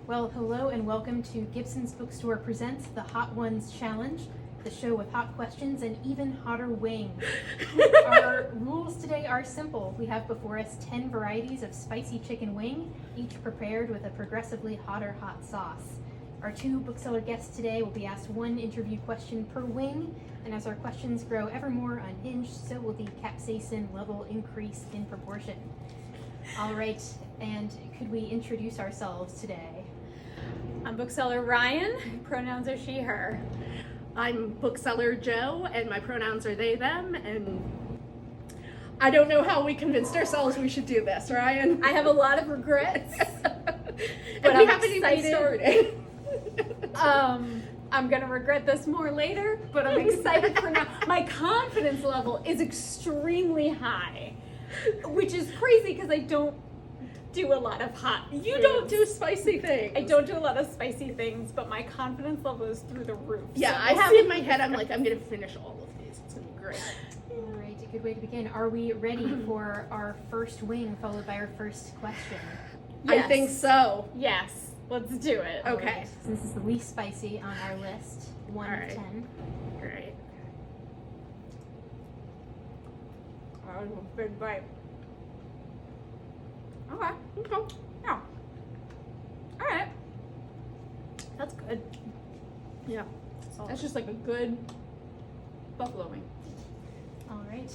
Well, hello and welcome to Gibson's Bookstore presents the Hot Ones Challenge, the show with hot questions and even hotter wings. Our rules today are simple. We have before us 10 varieties of spicy chicken wing, each prepared with a progressively hotter hot sauce. Our two bookseller guests today will be asked one interview question per wing, and as our questions grow ever more unhinged, so will the capsaicin level increase in proportion. All right, and could we introduce ourselves today? I'm Bookseller Ryan, pronouns are she, her. I'm Bookseller Joe, and my pronouns are they, them, and I don't know how we convinced ourselves we should do this, Ryan. I have a lot of regrets, but I'm we haven't excited. even started. I'm gonna regret this more later, but I'm excited for now. My confidence level is extremely high, which is crazy because I don't do a lot of hot You foods. don't do spicy things. I don't do a lot of spicy things, but my confidence level is through the roof. Yeah, So I see in my head, I'm like, I'm gonna finish all of these. It's gonna be great. All right, a good way to begin. Are we ready for our first wing, followed by our first question? Yes. I think so. Yes, let's do it. Okay. All right, so this is the least spicy on our list, 1 All to right. 10. Great. That was a big bite. Okay. Okay. Yeah. All right. That's good. Yeah. That's just like a good buffalo wing. All right,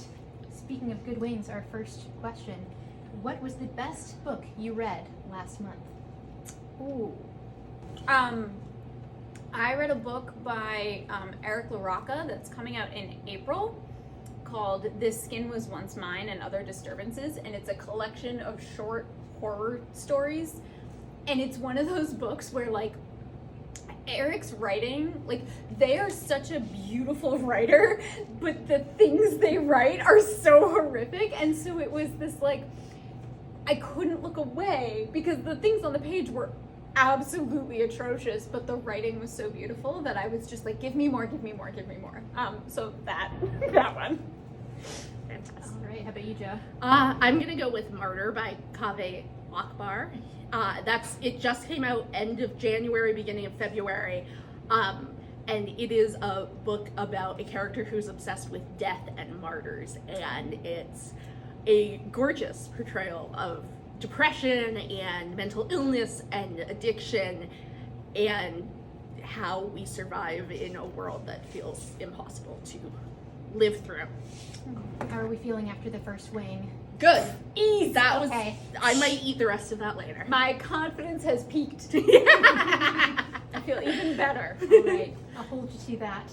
speaking of good wings, our first question. What was the best book you read last month? Ooh. I read a book by Eric LaRocca that's coming out in April called This Skin Was Once Mine and Other Disturbances, and it's a collection of short horror stories. And it's one of those books where, like, Eric's writing, like, they are such a beautiful writer, but the things they write are so horrific. And so it was this, like, I couldn't look away because the things on the page were absolutely atrocious, but the writing was so beautiful that I was just like, give me more, give me more, give me more. So that one. Fantastic. All right, how about you, Joe? I'm gonna go with Martyr by Kaveh Akbar. It just came out end of January, beginning of February. And it is a book about a character who's obsessed with death and martyrs, and it's a gorgeous portrayal of depression and mental illness and addiction and how we survive in a world that feels impossible to live through. How are we feeling after the first wing? Good. Easy. That was, Okay. I might eat the rest of that later. My confidence has peaked. I feel even better. All right, I'll hold you to that.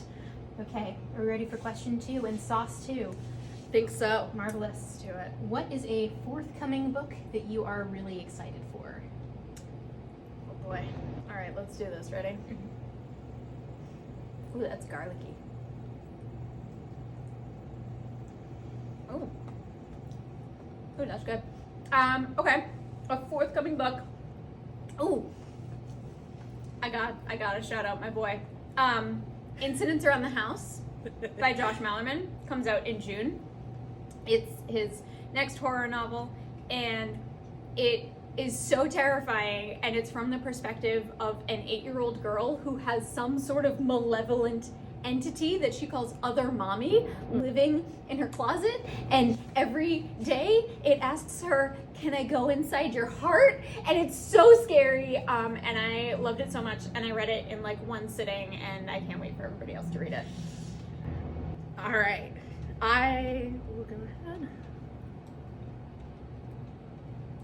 Okay, are we ready for question 2 and sauce 2? Think so. Marvelous. Let's do it. What is a forthcoming book that you are really excited for? Oh boy. All right, let's do this. Ready? Ooh, that's garlicky. Ooh. Ooh, that's good. Okay. A forthcoming book. Ooh. I gotta shout out my boy. Incidents Around the House by Josh Mallerman comes out in June. It's his next horror novel, and it is so terrifying, and it's from the perspective of an 8-year-old girl who has some sort of malevolent entity that she calls Other Mommy living in her closet, and every day it asks her, can I go inside your heart? And it's so scary, and I loved it so much, and I read it in like one sitting, and I can't wait for everybody else to read it. All right. I will go ahead.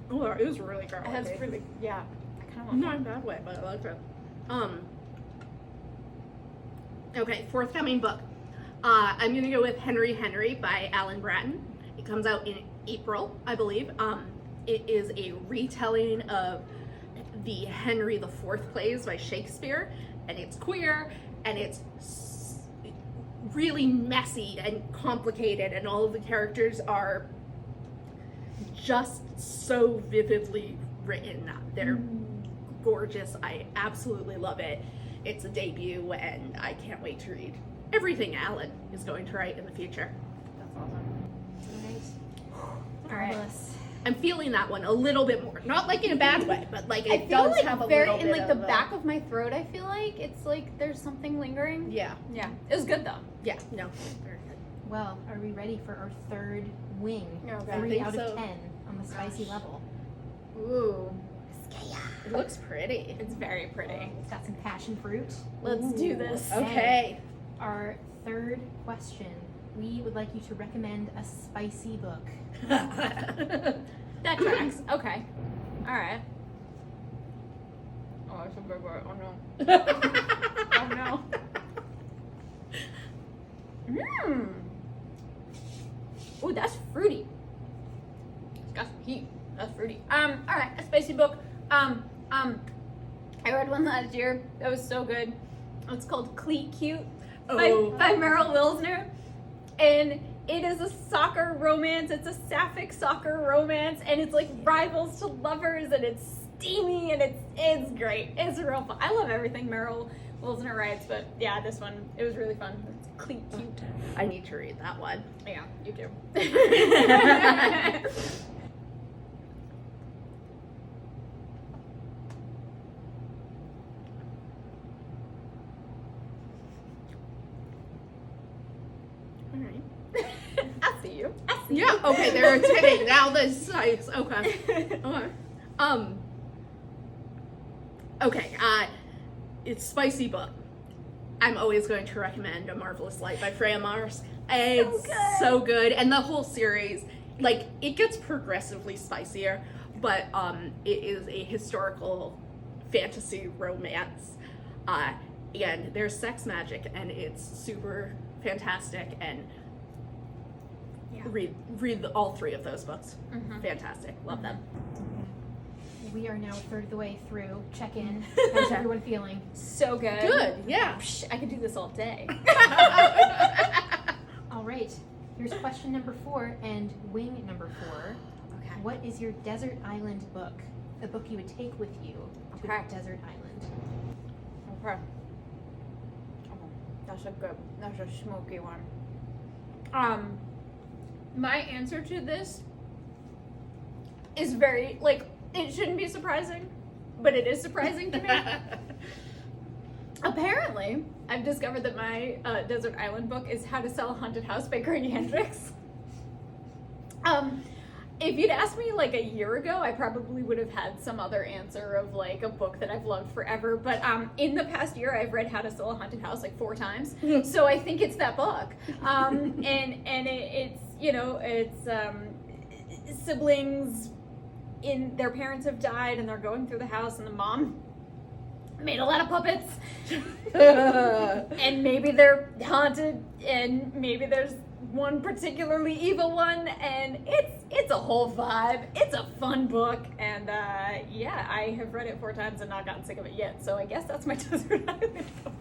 Oh, it was really garlicky. It has really, yeah, I kind of want Not in a bad way, but I like it. Okay, forthcoming book. I'm gonna go with Henry by Alan Bratton. It comes out in April, I believe. It is a retelling of the Henry IV plays by Shakespeare, and it's queer, and it's really messy and complicated, and all of the characters are just so vividly written. They're gorgeous. I absolutely love it. It's a debut, and I can't wait to read everything Alan is going to write in the future. That's awesome. All right. All right. Marvelous. I'm feeling that one a little bit more. Not like in a bad way, but like I it feel does like have a very little in bit like of the a- back of my throat. I feel like it's like there's something lingering. Yeah, Yeah, it was good though. yeah, no, very good. Well, are we ready for our third wing? Okay. I 3 think out so. of 10 on the spicy Gosh. level. Ooh, It looks pretty. it's very pretty. It's got some passion fruit. Let's do this. Okay. Our third question. We would like you to recommend a spicy book. That tracks. Okay. All right. Oh, that's a big word. Oh no. Oh no. Mmm. Ooh, that's fruity. It's got some heat. That's fruity. All right, a spicy book. I read one last year. That was so good. It's called Cleat Cute by Meryl Wilsner, and it is a soccer romance. It's a sapphic soccer romance, and it's like rivals to lovers, and it's steamy, and it's great. It's real fun. I love everything Meryl Wilsner writes, but yeah, this one, it was really fun. It's Cleat Cute. I need to read that one. Yeah, you do. All right. I see you. I see Yeah. you. Okay. They're hitting now. The sites. Okay. Okay. Okay. It's spicy book. I'm always going to recommend A Marvelous Light by Freya Mars. It's so good, and the whole series, like, it gets progressively spicier, but it is a historical fantasy romance, and there's sex magic, and it's super fantastic. And Yeah. read all 3 of those books. Mhm. Fantastic, love them. We are now a third of the way through. Check in. How's everyone feeling? So good. Good, yeah. Psh, I could do this all day. All right. Here's question number 4 and wing number 4. Okay. What is your desert island book? The book you would take with you to Okay. a desert island. Okay. Oh, that's a smoky one. My answer to this is very, like, it shouldn't be surprising, but it is surprising to me. Apparently, I've discovered that my desert island book is How to Sell a Haunted House by Grady Hendrix. If you'd asked me like a year ago, I probably would have had some other answer of like a book that I've loved forever. But in the past year, I've read How to Sell a Haunted House like 4 times, so I think it's that book. It's you know, it's siblings in their parents have died and they're going through the house, and the mom made a lot of puppets, and maybe they're haunted, and maybe there's one particularly evil one, and it's a whole vibe. It's a fun book, and yeah, I have read it 4 times and not gotten sick of it yet, so I guess that's my desert island book.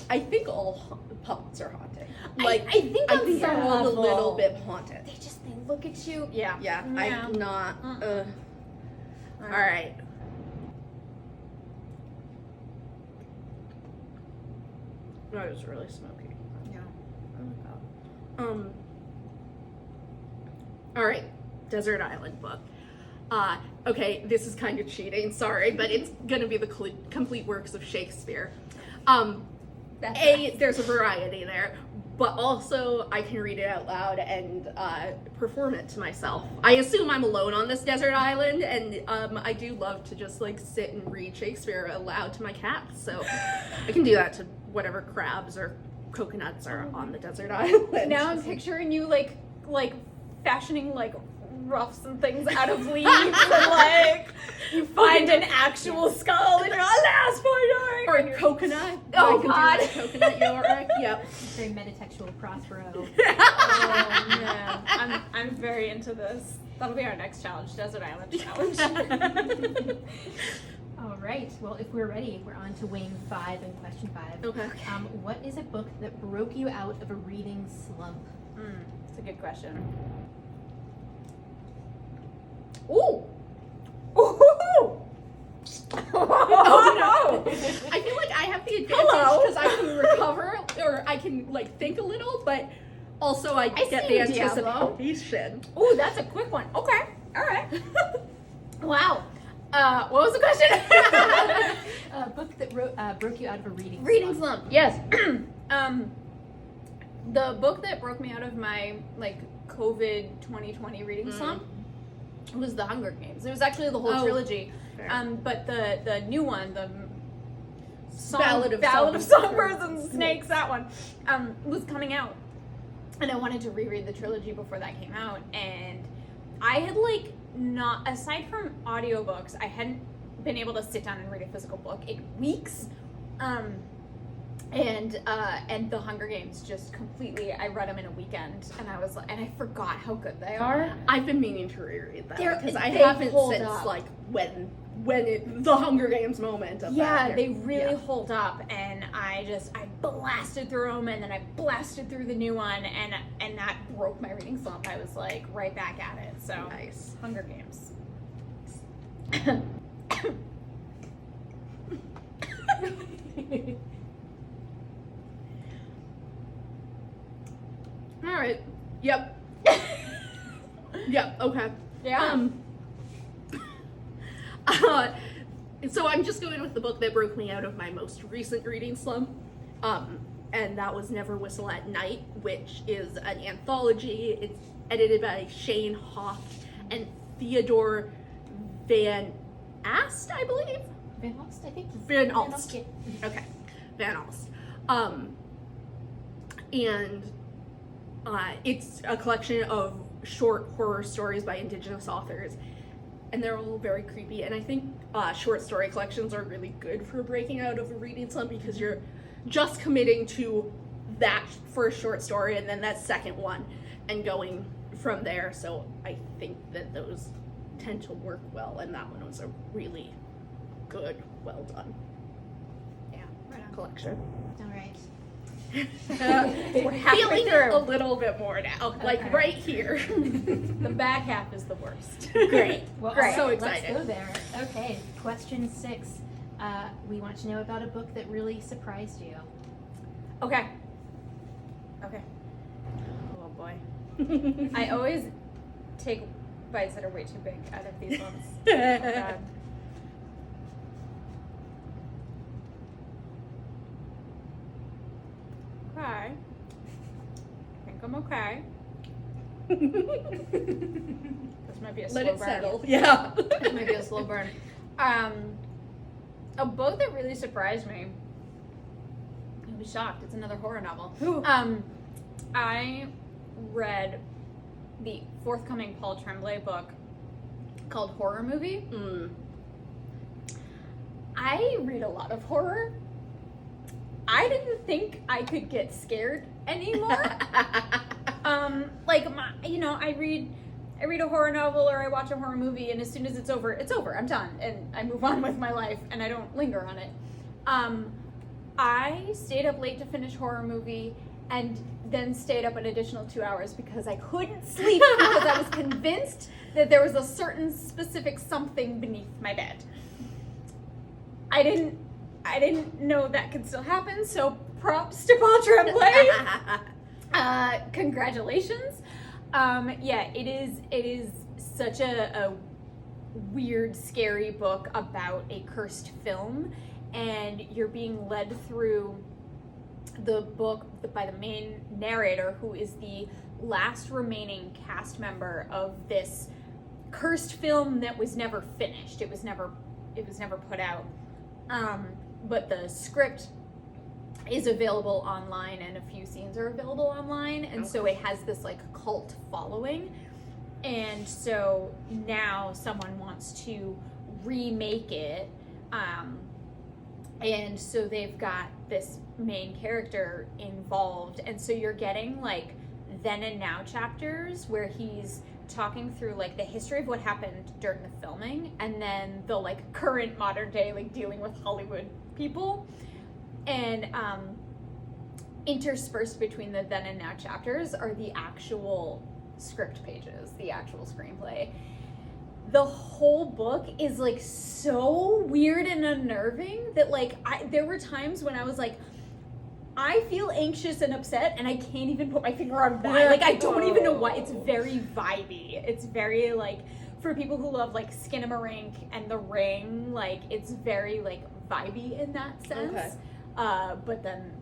I think all puppets are haunted. I think on they're some all a level, little bit haunted. they look at you. Yeah. Yeah, I'm not. Mm-mm. All right. That was really smoky. Yeah. All right, desert island book. Okay, this is kind of cheating. Sorry, but it's gonna be the complete works of Shakespeare. There's a variety there, but also I can read it out loud and perform it to myself. I assume I'm alone on this desert island, and I do love to just like sit and read Shakespeare aloud to my cat, so I can do that to whatever crabs or coconuts are on the desert island. Now I'm picturing you like fashioning like ruffs and things out of leaves, and like you find an actual skull and you're alas boy or a coconut. Oh, I can God. do the coconut Yorick. Yep. Very metatextual Prospero. Oh man, I'm very into this. That'll be our next challenge, Desert Island Challenge. All right. Well, if we're ready, we're on to wing 5 and question 5. Okay. What is a book that broke you out of a reading slump? It's a good question. Ooh! Ooh! Oh no! I feel like I have the advantage Hello. because I can recover or I can like think a little, but Also, I get see the Diablo. anticipation. Oh, that's a quick one. Okay, all right. Wow. What was the question? A book that broke you out of a reading Reading slump. slump. Yes. The book that broke me out of my COVID 2020 reading slump was The Hunger Games. It was actually the whole trilogy. Fair. But the new one, the Ballad of Songbirds and Snakes, that one, was coming out, and I wanted to reread the trilogy before that came out, and I had not, aside from audiobooks, I hadn't been able to sit down and read a physical book in weeks. And The Hunger Games just completely, I read them in a weekend, and and I forgot how good they are. I've been meaning to reread that because I they haven't hold since up. the Hunger Games moment of Yeah, that. they really hold up, and I blasted through them, and then I blasted through the new one, and that broke my reading slump. I was right back at it. So Nice. Hunger Games. All right. Yep. Yep. Okay. Yeah. So I'm just going with the book that broke me out of my most recent reading slump. And that was Never Whistle at Night, which is an anthology. It's edited by Shane Hawk and Theodore Van Ast, I believe. Van Alst, I think. Van Alst. Yeah. Okay, Van Alst. And it's a collection of short horror stories by Indigenous authors, and they're all very creepy. And I think short story collections are really good for breaking out of a reading slump because you're just committing to that first short story and then that second one and going from there. So I think that those tend to work well, and that one was a really good, well done Yeah. Right on. collection. All right. We're halfway Feeling it through. a little bit more now, Okay. right here. The back half is the worst. Great. Well, Great. So let's excited. go there. Okay, question 6. We want to know about a book that really surprised you. Okay. Oh boy. I always take bites that are way too big out of these ones. Oh, God. Okay. I think I'm okay. This might be a slow Let it burn. settle. Yeah. This might be a slow burn. A book that really surprised me. You'll be shocked. It's another horror novel. Ooh. I read the forthcoming Paul Tremblay book called Horror Movie. I read a lot of horror. I didn't think I could get scared anymore. I read a horror novel or I watch a horror movie, and as soon as it's over, it's over. I'm done, and I move on with my life, and I don't linger on it. I stayed up late to finish Horror Movie, and then stayed up an additional 2 hours because I couldn't sleep because I was convinced that there was a certain specific something beneath my bed. I didn't know that could still happen, so props to Paul Tremblay. Congratulations. It is such a weird, scary book about a cursed film, and you're being led through the book by the main narrator, who is the last remaining cast member of this cursed film that was never finished. It was never put out. But the script is available online, and a few scenes are available online, and so it has this cult following. And so now someone wants to remake it, and so they've got this main character involved, and so you're getting then and now chapters where he's talking through the history of what happened during the filming, and then the current modern day dealing with Hollywood people, and interspersed between the then and now chapters are the actual script pages, the actual screenplay. The whole book is so weird and unnerving that there were times when I was I feel anxious and upset, and I can't even put my finger on why. Like, I don't even know why. It's very vibey. It's very, like, for people who love, like, Skinamarink and The Ring, like, it's very, like, vibey in that sense. Okay. But then,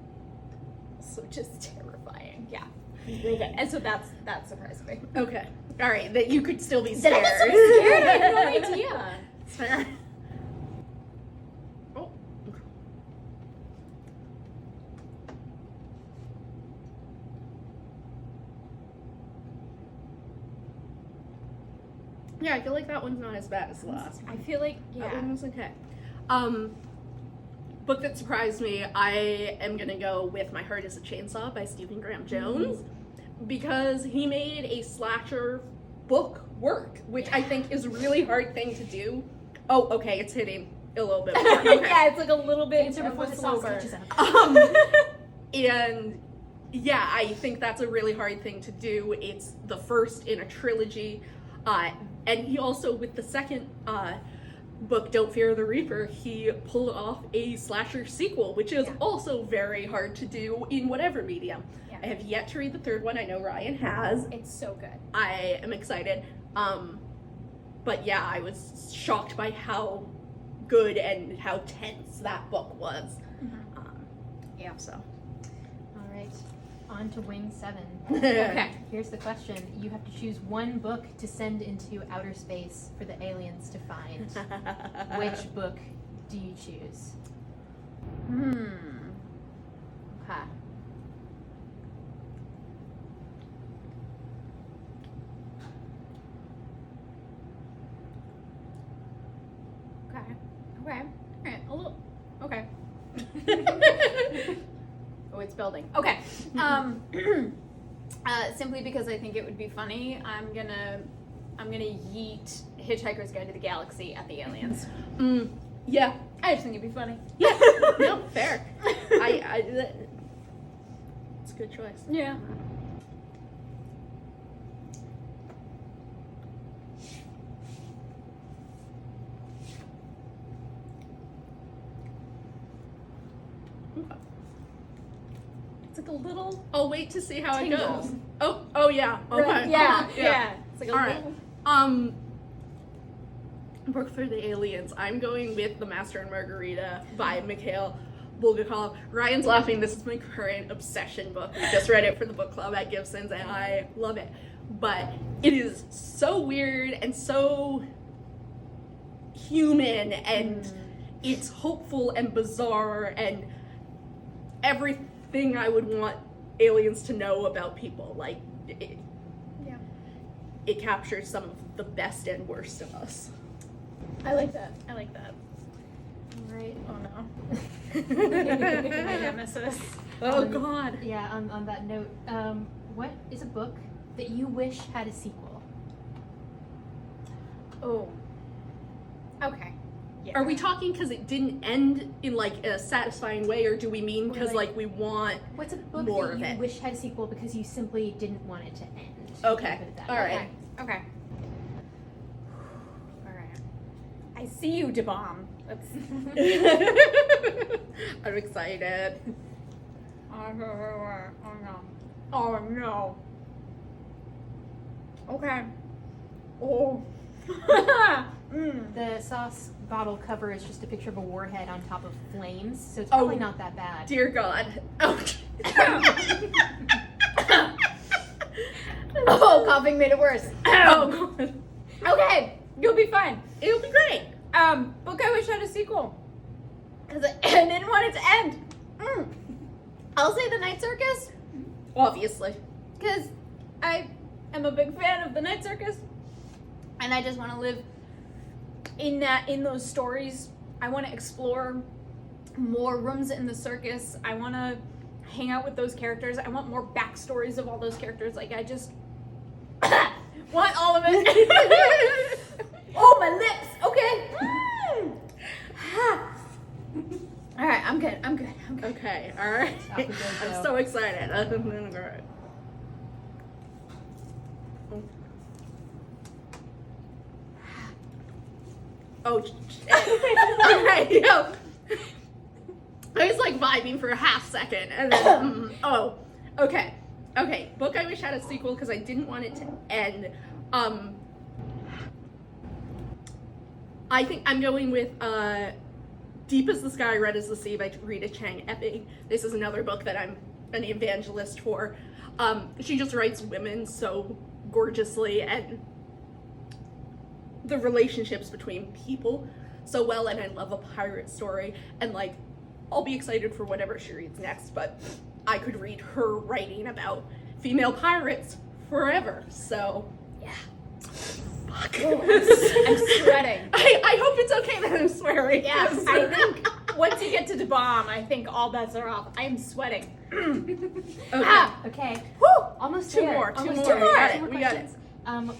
so just terrifying. Yeah. Okay. And so that surprised me. Okay. All right. That you could still be That scared. I was so scared. I had no idea. It's fair. Oh. Yeah, I feel like that one's not as bad as the last one. I feel like, That yeah. one was okay. Book that surprised me, I am gonna go with My Heart is a Chainsaw by Stephen Graham Jones, because he made a slasher book work, which I think is a really hard thing to do. Oh, okay, it's hitting a little bit more. Okay. Yeah, it's like a little bit Answer before of a the slow sauce burn. catches up. And yeah, I think that's a really hard thing to do. It's the first in a trilogy. And he also, with the second book, Don't Fear the Reaper, he pulled off a slasher sequel, which is also very hard to do in whatever medium. Yeah. I have yet to read the third one. I know Ryan has. It's so good. I am excited. But yeah, I was shocked by how good and how tense that book was. Yeah, so. All right, on to Wing 7. Okay. Here's the question. You have to choose one book to send into outer space for the aliens to find. Which book do you choose? Okay. Okay. Alright, a little. Okay. Oh, it's building. Okay. Simply because I think it would be funny, I'm gonna yeet Hitchhiker's Guide to the Galaxy at the aliens. Yeah. I just think it'd be funny. Yeah. No, fair. It's a good choice. Yeah. It's like a little. I'll wait to see how Tingle. it goes. Oh yeah. Okay. Yeah. It's like a All right. little. Book for the aliens. I'm going with The Master and Margarita by Mikhail Bulgakov. Ryan's laughing. This is my current obsession book. We just read it for the book club at Gibson's, and I love it. But it is so weird and so human, and it's hopeful and bizarre and everything I would want aliens to know about people. Like, it captures some of the best and worst of us. I like that. All right. Oh no. My nemesis. Oh God. Yeah, on that note, what is a book that you wish had a sequel? Oh. Okay. Yeah. Are we talking because it didn't end in like a satisfying way, or do we mean because Or, like, we want What's a book more that of you it? wish had a sequel because you simply didn't want it to end? Okay. Put it that All way. right. Okay. All right. I see you, DeBomb. Let's. I'm excited. Oh no. Oh no. Okay. Oh. The sauce bottle cover is just a picture of a warhead on top of flames, so it's probably not that bad. Dear God. Oh. Oh, coughing made it worse. Oh God. Okay, you'll be fine. It'll be great. Book I wish had a sequel. Because I didn't want it to end. I'll say The Night Circus. Obviously. Because I am a big fan of The Night Circus. And I just want to live in those stories. I want to explore more rooms in the circus. I want to hang out with those characters. I want more backstories of all those characters. Like, I just want all of it. Oh, my lips. Okay. All right, I'm good. Okay. All right. Off we go, I'm Joe. so excited. All right. Oh, all right, yo. I was like vibing for a half second, and then okay. Book I wish had a sequel because I didn't want it to end. I think I'm going with Deep as the Sky, Red as the Sea by Rita Chang Epping. This is another book that I'm an evangelist for. She just writes women so gorgeously, and the relationships between people so well, and I love a pirate story, and like I'll be excited for whatever she reads next, but I could read her writing about female pirates forever, so yeah. Fuck. I'm sweating. I hope it's okay that I'm swearing. Yes, I think once you get to the bomb, I think all bets are off. I'm sweating. Okay. Okay. Woo! Almost Two there. more. Almost We there. got Two it. more We got it. questions.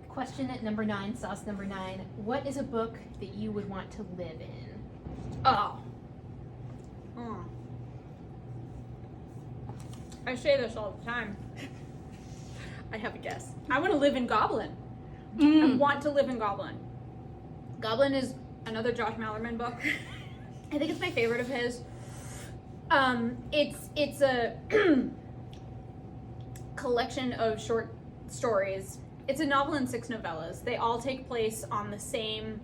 Question at number 9, sauce number 9. What is a book that you would want to live in? Oh. I say this all the time. I have a guess. I want to live in Goblin. I want to live in Goblin. Goblin is another Josh Malerman book. I think it's my favorite of his. It's a collection of short stories. It's a novel and 6 novellas. They all take place on the same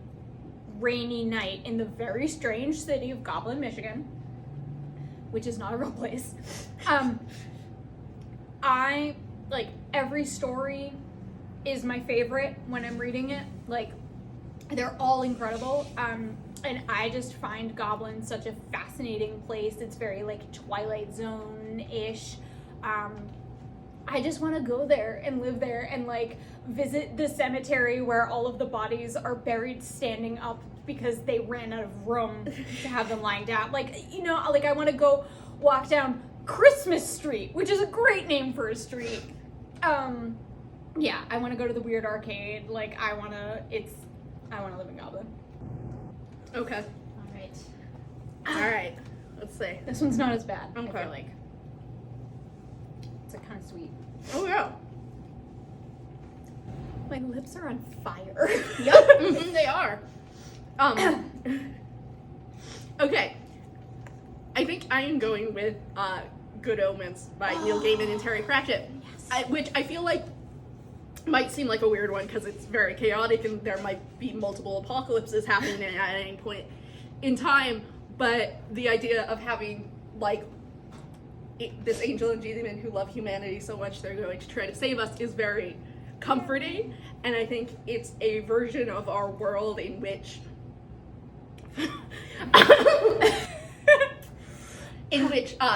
rainy night in the very strange city of Goblin, Michigan, which is not a real place. I like every story is my favorite when I'm reading it. Like, they're all incredible. And I just find Goblin such a fascinating place. It's very like Twilight Zone-ish. I just want to go there and live there and like visit the cemetery where all of the bodies are buried standing up because they ran out of room to have them lying down. Like, you know, like I want to go walk down Christmas Street, which is a great name for a street. Yeah, I want to go to the Weird Arcade. Like, I want to live in Goblin. Okay. All Alright. Let's see. This one's not as bad, I Okay. feel like. It's like kind of sweet. Oh yeah. My lips are on fire. Yep. They are. Okay. I think I am going with Good Omens by Neil Gaiman and Terry Pratchett. Yes. Which I feel like might seem like a weird one because it's very chaotic and there might be multiple apocalypses happening at any point in time, but the idea of having like this angel and demon who love humanity so much they're going to try to save us is very comforting, and I think it's a version of our world in which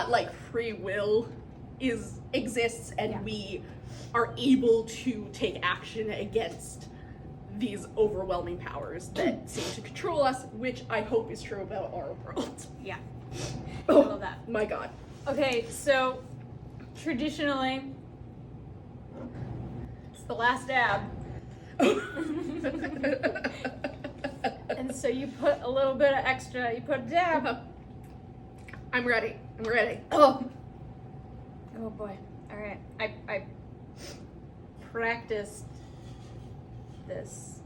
like free will exists and we are able to take action against these overwhelming powers that seem to control us, which I hope is true about our world. Yeah. Oh, I love that. my god. Okay, so traditionally, it's the last dab. And so you put a little bit of extra, you put a dab. I'm ready. Oh boy. All right. I practiced this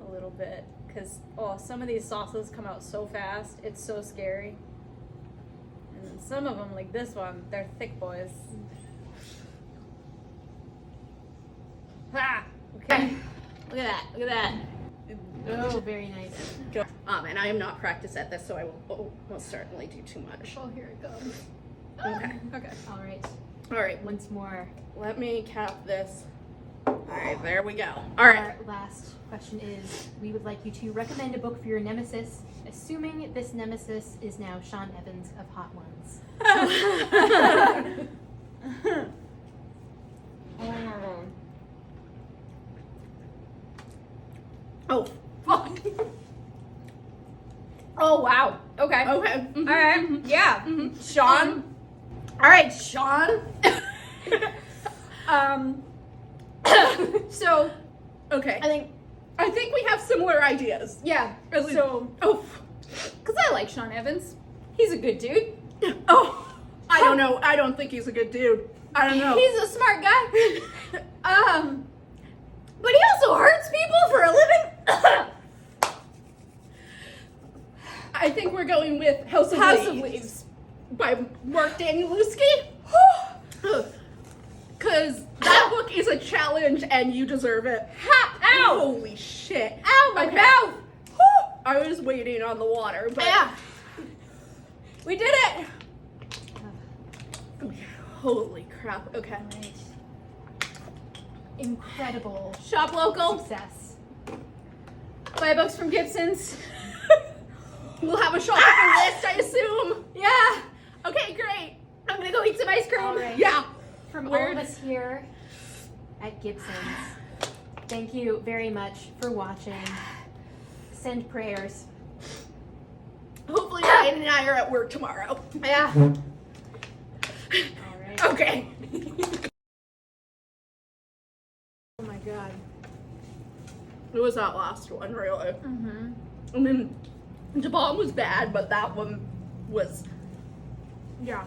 a little bit because some of these sauces come out so fast. It's so scary. And then some of them, like this one, they're thick boys. Ah! Okay. Look at that. Oh, very nice. And I am not practiced at this, so I will most certainly do too much. Oh, here it goes. Okay. Okay. All right. Alright, Once more. let me cap this. Alright, there we go. Alright. Our last question is, we would like you to recommend a book for your nemesis, assuming this nemesis is now Sean Evans of Hot Ones. Oh, fuck. Oh, wow. Okay. Okay. All right. Yeah. Mhm. Sean. All right, Sean. So Okay. I I think we have similar ideas. yeah. At least- So, Oh. because I like Sean Evans. He's a good dude. Oh. I don't know. I don't think he's a good dude. I don't know. He's a smart guy. But he also hurts people for a living. I think we're going with House of House of Leaves Leaves. by Mark Danielewski. Because that book is a challenge and you deserve it. Ha! Ow! Holy shit. Ow, my Okay. mouth! I was waiting on the water, but Yeah. We did it! holy crap. Okay. Right. Incredible Shop local. success. Buy books from Gibson's. We'll have a shoppable list, I assume. Yeah. Okay, great. I'm gonna go eat some ice cream. All right. Yeah. From all Weird. of us here at Gibson's, thank you very much for watching. Send prayers. Hopefully Ryan and I are at work tomorrow. Yeah. All right. Okay. Oh my god. It was that last one, really. Mm-hmm. I mean, the bomb was bad, but that one was, Yeah.